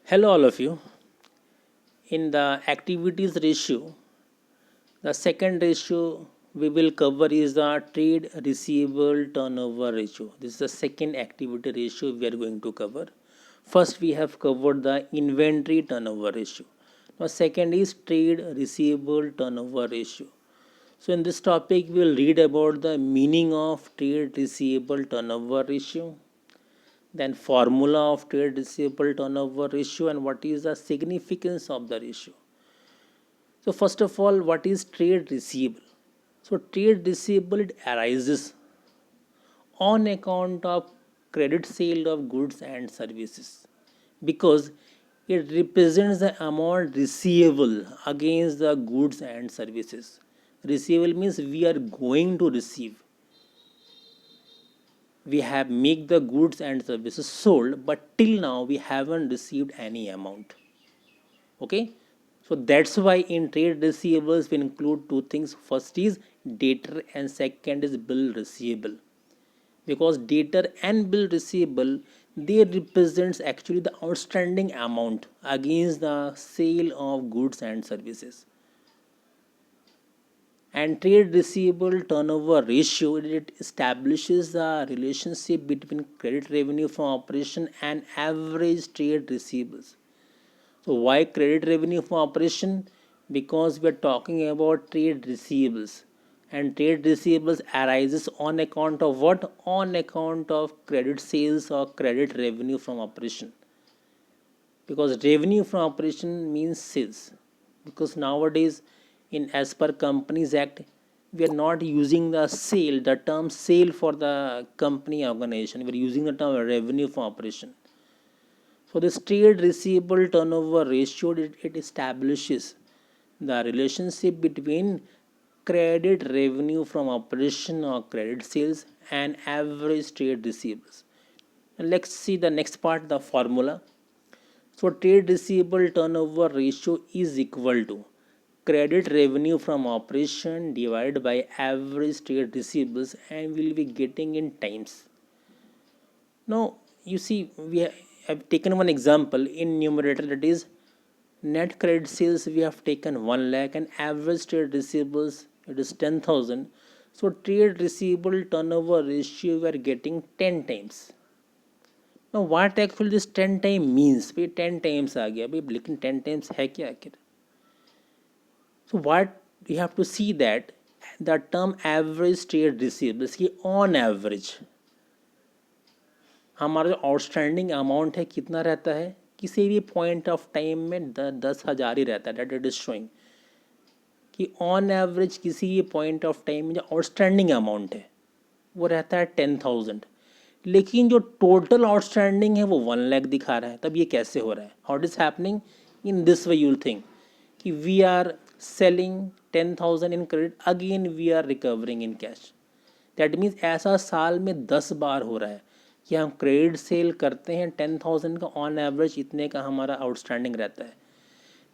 Hello, all of you. In the activities ratio, the second ratio we will cover is the trade receivable turnover ratio. This is the second activity ratio we are going to cover. First, we have covered the inventory turnover ratio. Now, second is trade receivable turnover ratio. So, in this topic, we will read about the meaning of trade receivable turnover ratio, then formula of trade receivable turnover ratio, and what is the significance of the ratio. So first of all, what is trade receivable? So trade receivable, it arises on account of credit sale of goods and services because it represents the amount receivable against the goods and services. Receivable means we are going to receive. We have make the goods and services sold, but till now we haven't received any amount. Okay, so that's why in trade receivables we include two things. First is debtor and second is bill receivable, because debtor and bill receivable, they represents actually the outstanding amount against the sale of goods and services. And trade receivable turnover ratio, it establishes the relationship between credit revenue from operation and average trade receivables. So why credit revenue from operation? Because we are talking about trade receivables, and trade receivables arises on account of what? On account of credit sales or credit revenue from operation. Because revenue from operation means sales. Because nowadays, in as per Companies Act, we are not using the term sale for the company organization. We are using the term revenue from operation. So this trade receivable turnover ratio, it establishes the relationship between credit revenue from operation or credit sales and average trade receivables. And let's see the next part, the formula. So trade receivable turnover ratio is equal to credit revenue from operation divided by average trade receivables, and we'll be getting in times. Now, you see, have taken one example in numerator, that is net credit sales. We have taken 1 lakh and average trade receivables, it is 10,000. So, trade receivable turnover ratio we are getting 10 times. Now, what actually this 10 times means? भाई 10 times आ गया भाई, लेकिन 10 times है क्या आखिर? So, what you have to see that the term average trade receivables की on average हमारा जो आउटस्टैंडिंग अमाउंट है कितना रहता है, किसी भी पॉइंट ऑफ टाइम में 10,000 ही रहता है. डेट इट इज शोइंग कि ऑन एवरेज किसी भी पॉइंट ऑफ टाइम में जो आउटस्टैंडिंग अमाउंट है वो रहता है 10,000, लेकिन जो टोटल आउटस्टैंडिंग है वो 1 लाख दिखा रहा है. तब ये कैसे हो रहा है? How it is happening? In this way you'll think कि we are selling 10,000 in credit, again we are recovering in cash. That means ऐसा साल में 10 बार हो रहा है कि हम क्रेडिट सेल करते हैं 10,000 का, ऑन एवरेज इतने का हमारा आउटस्टैंडिंग रहता है,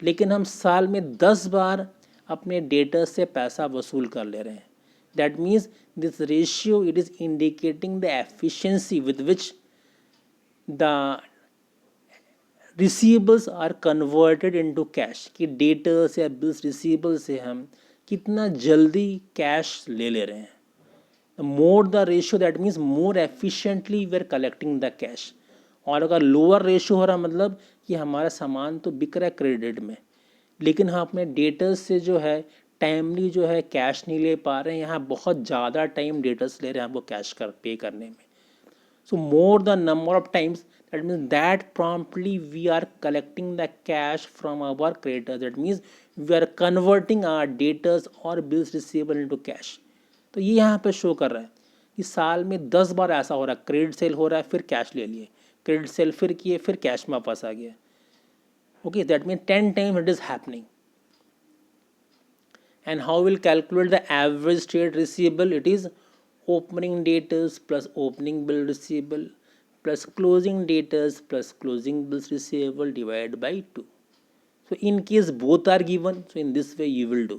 लेकिन हम साल में 10 बार अपने डेटर से पैसा वसूल कर ले रहे हैं. That means this ratio, it is indicating the efficiency with which the receivables are converted into cash. कि डेटर्स या बिल्स रिसीवेबल से हम कितना जल्दी कैश ले ले रहे हैं. More the ratio, that means more efficiently we are collecting the cash. और अगर लोअर रेशियो हो रहा मतलब कि हमारा सामान तो बिक रहा है क्रेडिट में, लेकिन हम अपने डेटर्स से जो है टाइमली जो है कैश नहीं ले पा रहे हैं. यहाँ बहुत ज़्यादा टाइम डेटर्स ले रहे हैं हमको कैश कर पे करने में. So more the number of times, that means that promptly we are collecting the cash from our creditors. That means we are converting our debtors or bills receivable into cash. तो ये यहाँ पे show कर रहा है कि साल में 10 बार ऐसा हो रहा है, क्रेडिट सेल हो रहा है फिर कैश ले लिए, क्रेडिट सेल फिर किए फिर कैश में वापस आ गया. Okay, that mean 10 time it is happening. And how will calculate the average trade receivable? It is opening debtors plus opening bill receivable plus closing debtors plus closing bills receivable divided by 2. So in case both are given, so in this way you will do.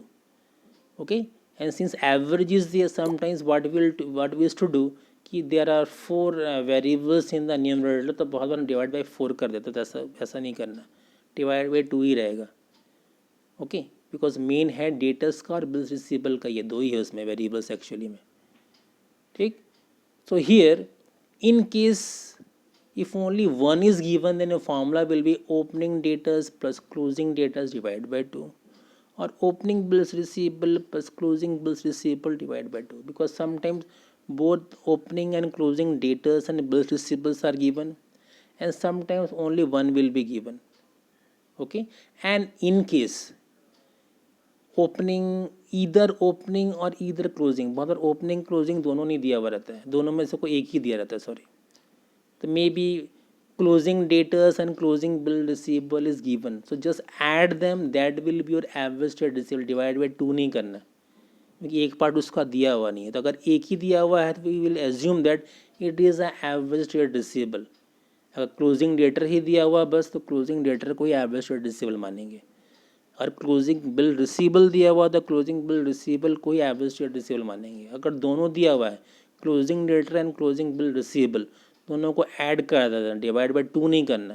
Okay, and since average is there, sometimes what we used to do कि there are 4 variables in the numerator, तो बहुत बार divide by 4 कर देते, तो ऐसा नहीं करना, divide by 2 ही रहेगा. ओके, बिकॉज मेन है डेटर्स का और बिल्स रिसीवेबल का, ये दो ही है उसमें वेरिएबल्स एक्चुअली में. ठीक. So here in case if only one is given, then a formula will be opening debtors plus closing debtors divided by 2, or opening bills receivable plus closing bills receivable divided by 2, because sometimes both opening and closing debtors and bills receivables are given, and sometimes only one will be given. Okay, and in case opening, either opening और either closing, मगर opening closing दोनों नहीं दिया हुआ रहता है, दोनों में से कोई एक ही दिया रहता है, सॉरी. तो may be closing debtors and closing bill receivable is given, so just add them, that will be your average trade receivable, divided by 2 नहीं करना, क्योंकि एक पार्ट उसका दिया हुआ नहीं है. तो अगर एक ही दिया हुआ है तो we will assume that it is a average trade receivable. अगर क्लोजिंग डेटर ही दिया हुआ बस, तो क्लोजिंग डेटर को ही एवरेज ट्रेड रिसीवेबल मानेंगे. और क्लोजिंग बिल रिसीवेबल दिया हुआ तो क्लोजिंग बिल रिसीवेबल को ही एवरेज ट्रेड रिसीवेबल मानेंगे. अगर दोनों दिया हुआ है, closing debtor and closing bill receivable, दोनों को ऐड कर देना, डिवाइड बाई 2 नहीं करना,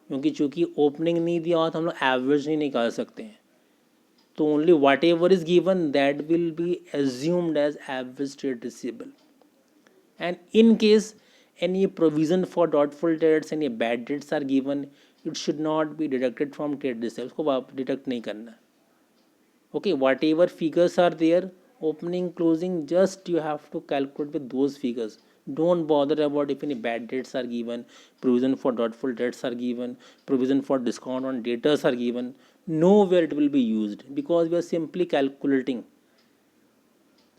क्योंकि चूंकि ओपनिंग नहीं दिया हुआ तो हम लोग एवरेज नहीं निकाल सकते हैं. तो only whatever is given that will be assumed as average trade receivable. And in case any provision for doubtful debts, any bad debts are given, it should not be deducted from trade receivable, उसको deduct नहीं करना. Okay, whatever figures are there, opening closing, just you have to calculate with those figures. Don't bother about if any bad debts are given, provision for doubtful debts are given, provision for discount on debtors are given. Nowhere it will be used, because we are simply calculating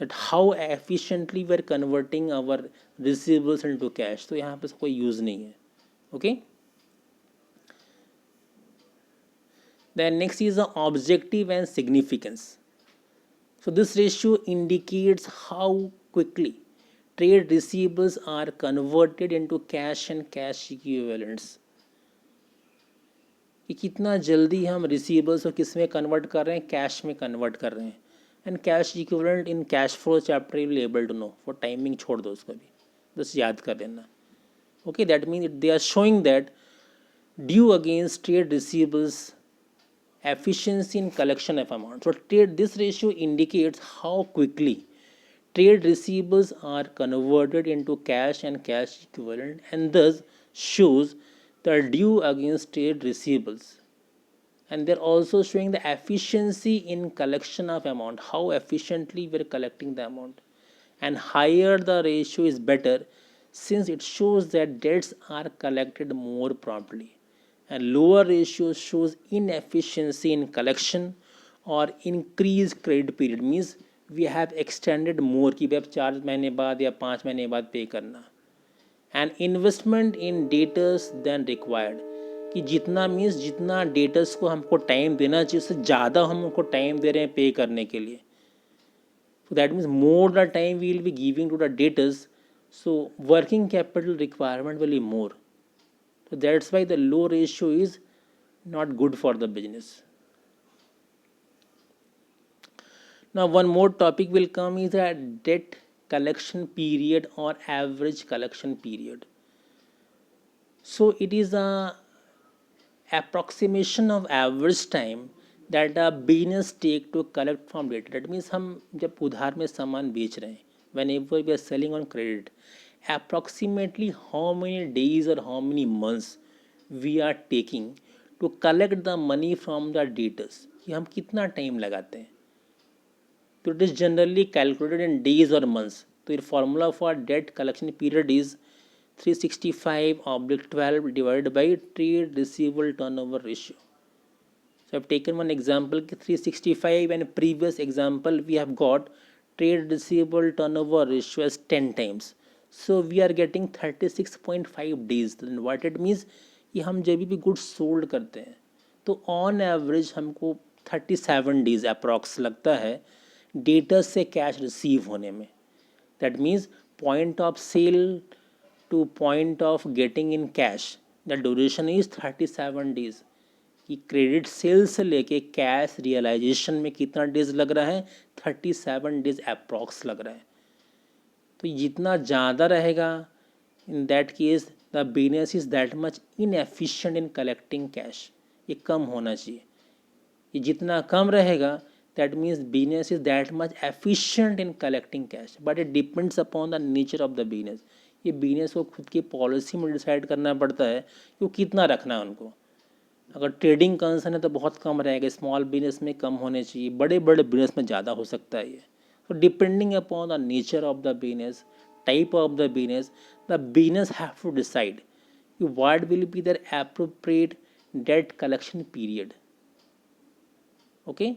that how efficiently we are converting our receivables into cash. तो यहाँ पे कोई use नहीं है. Okay. Then next is the objective and significance. So this ratio indicates how quickly trade receivables are converted into cash and cash equivalents. कि कितना जल्दी हम रिसीवेबल्स को किस में कन्वर्ट कर रहे हैं, कैश में कन्वर्ट कर रहे हैं. And cash equivalent in cash flow chapter you will able to know. For timing छोड़ दो उसको भी, बस याद कर लेना. Okay, that means they are showing that due against trade receivables efficiency in collection of amount. So this ratio indicates how quickly trade receivables are converted into cash and cash equivalent, and thus shows the due against trade receivables. And they're also showing the efficiency in collection of amount, how efficiently we're collecting the amount. And higher the ratio is better, since it shows that debts are collected more promptly. And lower ratio shows inefficiency in collection or increased credit period, means we have extended more कि भाई 4 महीने बाद या 5 महीने बाद पे करना. And investment in debtors than required, कि जितना मीन्स जितना डेटर्स को हमको टाइम देना चाहिए उससे ज़्यादा हम उनको टाइम दे रहे हैं पे करने के लिए. So that means more the time we will be giving to the debtors, so working capital requirement will be more. So that's why the low ratio is not good for the business. Now one more topic will come is a debt collection period or average collection period. So it is a approximation of average time that a business take to collect from debtor. That means हम जब उधार में सामान बेच रहे हैं, whenever we are selling on credit, approximately how many days or how many months we are taking to collect the money from the debtors, कि हम कितना टाइम लगाते हैं. तो it is generally calculated in days or months. तो your formula for debt collection period is 365/12 divided by trade receivable turnover ratio. So I've taken one example 365, and previous example we have got trade receivable turnover ratio as 10 times. So we are getting 36.5 days. Then what it means कि हम जब भी goods sold करते हैं तो on average हमको 37 days approx लगता है डेटा से कैश रिसीव होने में. That means point of sale to point of getting in cash the duration is 37 days. कि क्रेडिट सेल से लेके कैश रियलाइजेशन में कितना डेज लग रहा है, 37 डेज अप्रॉक्स लग रहा है. तो जितना ज़्यादा रहेगा, in that case the business is that much inefficient in collecting cash, ये कम होना चाहिए। ये जितना कम रहेगा that means business is that much efficient in collecting cash, but it depends upon the nature of the business. ये business को खुद की पॉलिसी में डिसाइड करना पड़ता है कि वो कितना रखना है उनको। अगर ट्रेडिंग कंसर्न है तो बहुत कम रहेगा, स्मॉल बिजनेस में कम होने चाहिए, बड़े बड़े बिजनेस में ज़्यादा हो सकता है ये। तो depending upon the nature of the business, type of the business have to decide what will be their appropriate debt collection period. Okay.